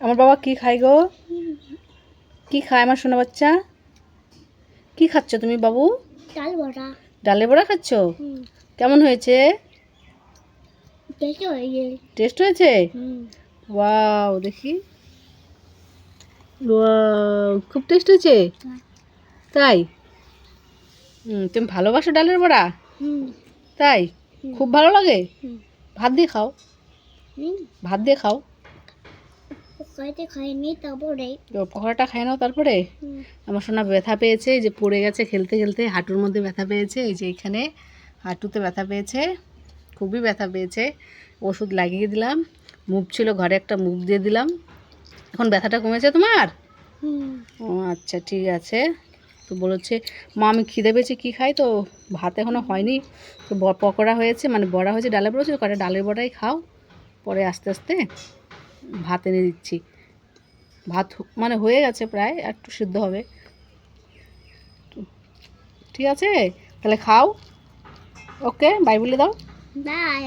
আমার বাবা কি খায় গো? কি খায় আমার সোনা বাচ্চা? কি খাচ্ছ তুমি বাবু? ডাল বড়া। ডালের বড়া খাচ্ছ? কেমন হয়েছে? টেস্ট হয়েছে? ওয়াও, দেখি। ওয়াও, খুব টেস্ট হয়েছে। তাই? তুমি ভালোবাসো ডালের বড়া? তাই? খুব ভালো লাগে? ভাত দিয়ে খাও, ভাত দিয়ে খাও। পকোড়াটা খাই নাও তারপরে। আমার সোনা ব্যথা পেয়েছে, এই যে পড়ে গেছে খেলতে খেলতে, হাঁটুর মধ্যে ব্যথা পেয়েছে, এই যে এখানে হাঁটুতে ব্যথা পেয়েছে, খুবই ব্যথা পেয়েছে। ওষুধ লাগিয়ে দিলাম, মুভ ছিল ঘরে, একটা মুভ দিয়ে দিলাম। এখন ব্যথাটা কমেছে তোমার? ও আচ্ছা, ঠিক আছে। তো বলেছে মা আমি খিদে পেয়েছি, কী খাই? তো ভাত এখনও হয়নি, তো পকোড়া হয়েছে, মানে বড়া হয়েছে, ডালের বড়া হয়েছে, কটা ডালের বড়াই খাও, পরে আস্তে আস্তে ভাত এনে দিচ্ছি। ভাত মানে হয়ে গেছে প্রায়, একটু সিদ্ধ হবে। ঠিক আছে, তাহলে খাও। ওকে, বাই বলে দাও। বাই।